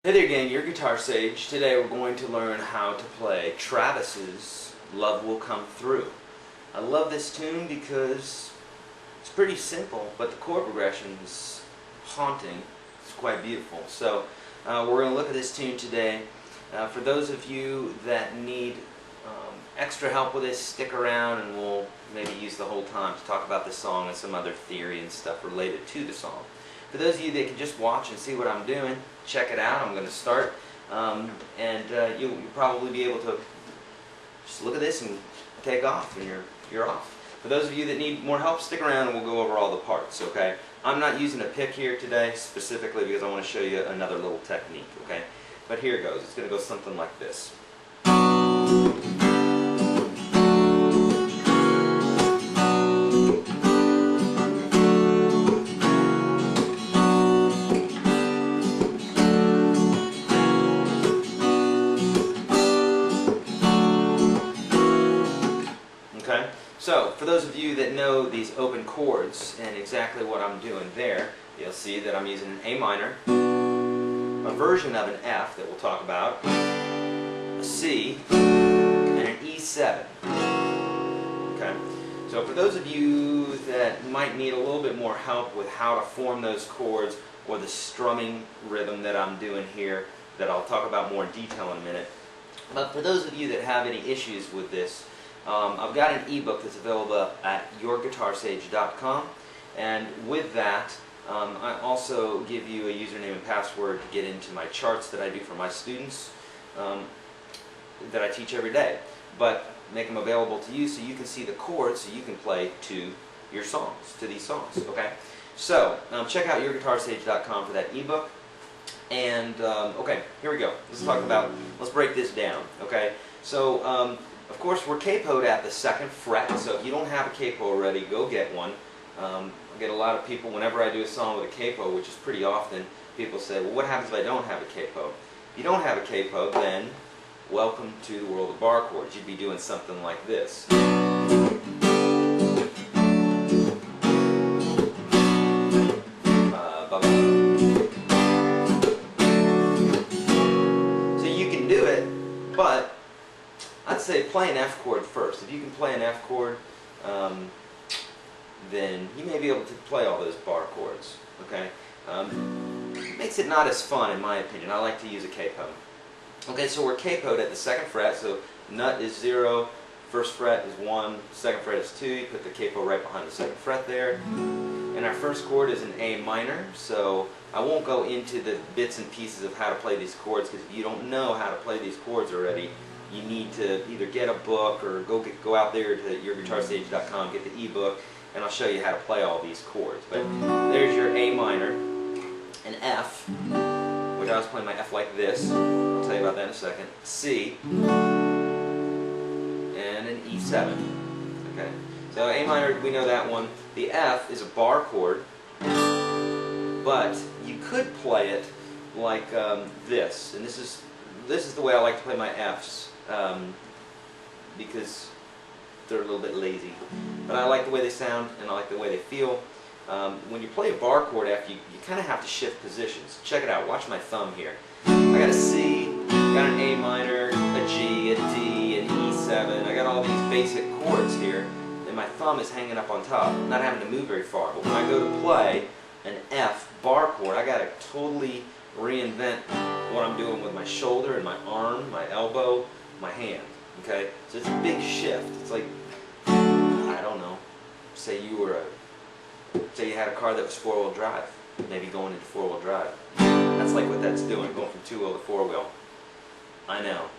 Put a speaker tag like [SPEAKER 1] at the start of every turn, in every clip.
[SPEAKER 1] Hey there gang, your Guitar Sage. Today we're going to learn how to play Travis's Love Will Come Through. I love this tune because it's pretty simple, but the chord progression is haunting. It's quite beautiful. So we're going to look at this tune today. For those of you that need extra help with this, stick around and we'll maybe use the whole time to talk about this song and some other theory and stuff related to the song. For those of you that can just watch and see what I'm doing, check it out. I'm going to start, and you'll probably be able to just look at this and take off, and you're off. For those of you that need more help, stick around and we'll go over all the parts, okay? I'm not using a pick here today specifically because I want to show you another little technique, okay? But here it goes. It's going to go something like this. Okay, so for those of you that know these open chords and exactly what I'm doing there, you'll see that I'm using an A minor, a version of an F that we'll talk about, a C, and an E7. Okay, so for those of you that might need a little bit more help with how to form those chords or the strumming rhythm that I'm doing here, that I'll talk about more in detail in a minute. But for those of you that have any issues with this, I've got an ebook that's available at YourGuitarSage.com, and with that I also give you a username and password to get into my charts that I do for my students that I teach every day, but make them available to you so you can see the chords so you can play to your songs, to these songs, okay? So check out YourGuitarSage.com for that ebook. And okay, here we go. Let's break this down, okay? So of course, we're capoed at the 2nd fret, so if you don't have a capo already, go get one. I get a lot of people, whenever I do a song with a capo, which is pretty often, people say, well, what happens if I don't have a capo? If you don't have a capo, then welcome to the world of bar chords. You'd be doing something like this. So you can do it, but I'd say play an F chord first. If you can play an F chord, then you may be able to play all those bar chords. Okay, makes it not as fun in my opinion. I like to use a capo. Okay, so we're capoed at the 2nd fret. So nut is 0, 1st fret is 1, 2nd fret is 2. You put the capo right behind the 2nd fret there. And our first chord is an A minor. So I won't go into the bits and pieces of how to play these chords because if you don't know how to play these chords already, you need to either get a book or go out there to YourGuitarSage.com, get the ebook, and I'll show you how to play all these chords. But there's your A minor, an F, which I was playing my F like this. I'll tell you about that in a second. C, and an E7. Okay, so A minor, we know that one. The F is a bar chord, but you could play it like this, and this is the way I like to play my Fs. Because they're a little bit lazy. But I like the way they sound and I like the way they feel. When you play a bar chord F, you kind of have to shift positions. Check it out. Watch my thumb here. I got a C, got an A minor, a G, a D, an E7. I got all these basic chords here, and my thumb is hanging up on top. I'm not having to move very far. But when I go to play an F bar chord, I got to totally reinvent what I'm doing with my shoulder and my arm, my elbow, my hand. Okay, so it's a big shift. It's like, I don't know, say you had a car that was 4-wheel drive, maybe going into 4-wheel drive. That's like what that's doing, going from 2-wheel to 4-wheel. I know,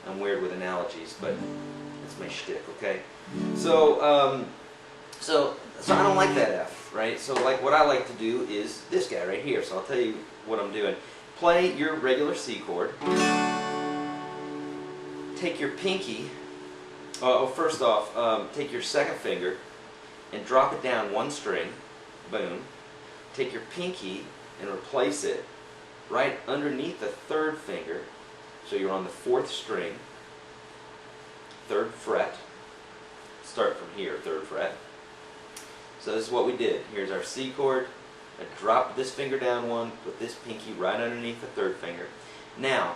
[SPEAKER 1] I'm weird with analogies, but that's my shtick. Okay, so so I don't like that F, right? So like what I like to do is this guy right here. So I'll tell you what I'm doing. Play your regular C chord. Take your pinky, first off, take your 2nd finger and drop it down 1 string, boom. Take your pinky and replace it right underneath the 3rd finger, so you're on the 4th string, 3rd fret. Start from here, 3rd fret. So this is what we did. Here's our C chord. I dropped this finger down 1, put this pinky right underneath the 3rd finger. Now,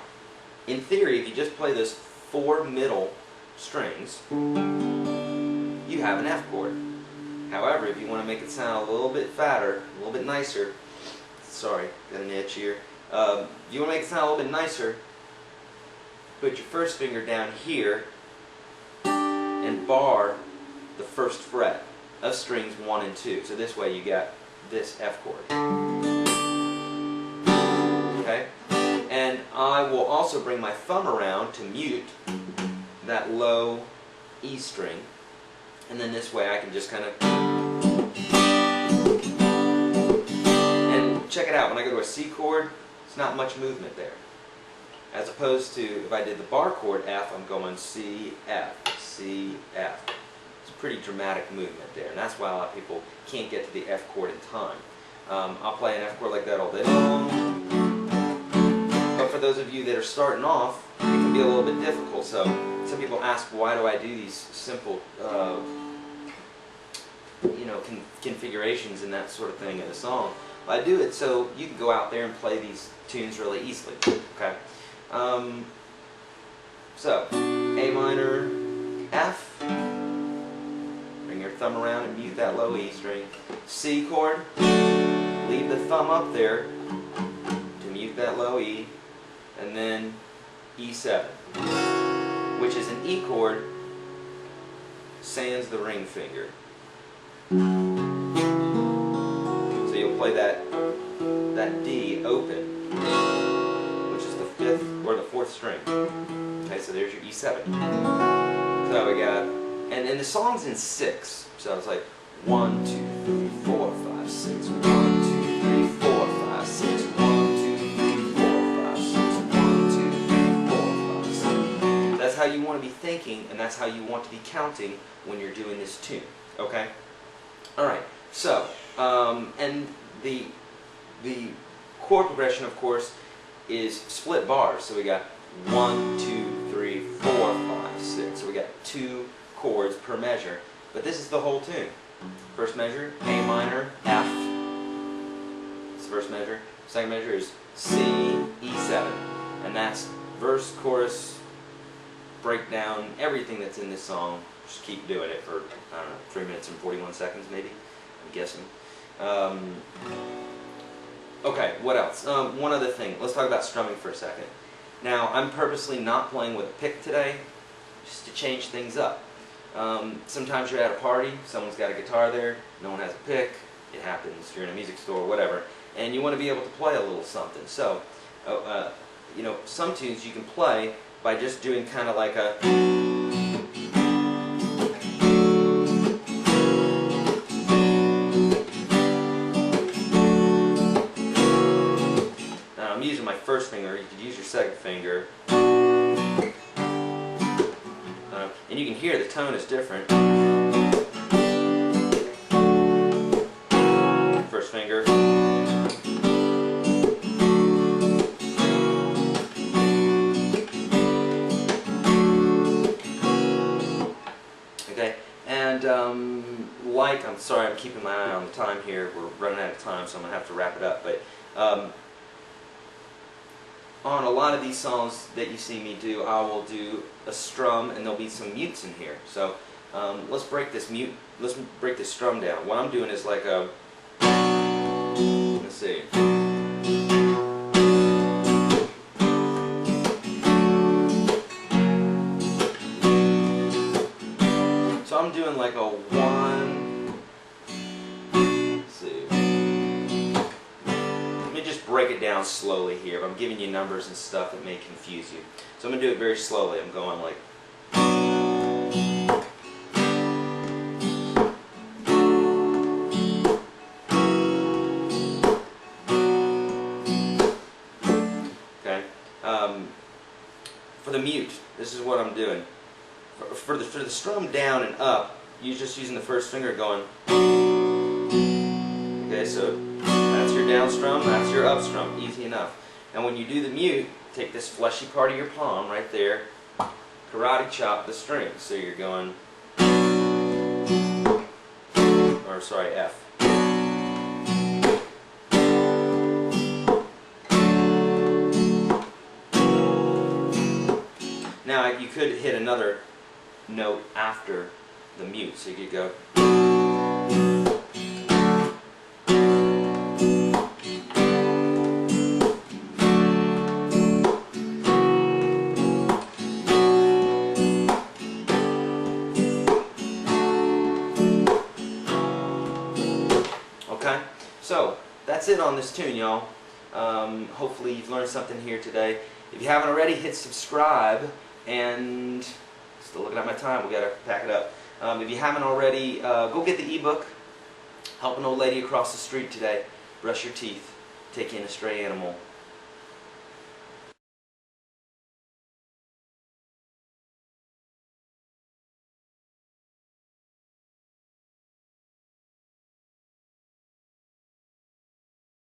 [SPEAKER 1] in theory, if you just play those 4 middle strings, you have an F chord. However, if you want to make it sound a little bit fatter, a little bit nicer, sorry, got an itch here. If you want to make it sound a little bit nicer, put your first finger down here and bar the first fret of strings 1 and 2. So this way you got this F chord. Okay? And I will also bring my thumb around to mute that low E string. And then this way I can just kind of... And check it out, when I go to a C chord, it's not much movement there. As opposed to, if I did the bar chord F, I'm going C, F, C, F. It's a pretty dramatic movement there, and that's why a lot of people can't get to the F chord in time. I'll play an F chord like that all day long. But for those of you that are starting off, it can be a little bit difficult. So some people ask, why do I do these simple configurations and that sort of thing in a song? Well, I do it so you can go out there and play these tunes really easily. Okay. So A minor, F. Bring your thumb around and mute that low E string. C chord. Leave the thumb up there to mute that low E. And then E7, which is an E chord, sans the ring finger. So you'll play that D open, which is the 5th or the 4th string. Okay, so there's your E7. So we got, and the song's in 6. So it's like 1, 2, 3, 4, 5, 6. 1, 2, 3, 4, 5, 6. 1, 2, 3, 4, 5, 6. 1, 2, 3, 4, 5, 6. That's how you want to be thinking, and that's how you want to be counting when you're doing this tune. Okay? Alright, so, and the chord progression, of course, is split bars. So we got 1, 2, 3, 4, 5, 6. So we got 2 chords per measure. But this is the whole tune. First measure, A minor, F. That's the first measure. Second measure is C, E7. And that's verse, chorus, breakdown, everything that's in this song. Just keep doing it for, I don't know, 3 minutes and 41 seconds maybe, I'm guessing. Okay, what else? One other thing. Let's talk about strumming for a second. Now, I'm purposely not playing with a pick today, just to change things up. Sometimes you're at a party, someone's got a guitar there, no one has a pick, it happens, you're in a music store, whatever, and you want to be able to play a little something. So, you know, some tunes you can play by just doing kind of like a... Now, I'm using my first finger, you could use your second finger. And you can hear the tone is different. First finger. Okay, and I'm sorry, I'm keeping my eye on the time here. We're running out of time, so I'm going to have to wrap it up. But on a lot of these songs that you see me do, I will do a strum, and there'll be some mutes in here. So let's break this strum down. What I'm doing is like a, let's see. So I'm doing like a 1, let's see. Let me just break it down slowly here. If I'm giving you numbers and stuff, it may confuse you. So I'm going to do it very slowly. I'm going like... Okay. For the mute, this is what I'm doing. For the strum down and up, you're just using the first finger going... Okay, so that's your down strum, that's your up strum. Easy enough. And when you do the mute, take this fleshy part of your palm right there, karate chop the string. So you're going, or sorry, F. Now you could hit another note after the mute, so you could go. Okay, so that's it on this tune, y'all. Hopefully you've learned something here today. If you haven't already, hit subscribe, and still looking at my time, we gotta pack it up. If you haven't already, go get the ebook. Help an old lady across the street today brush your teeth, take in a stray animal.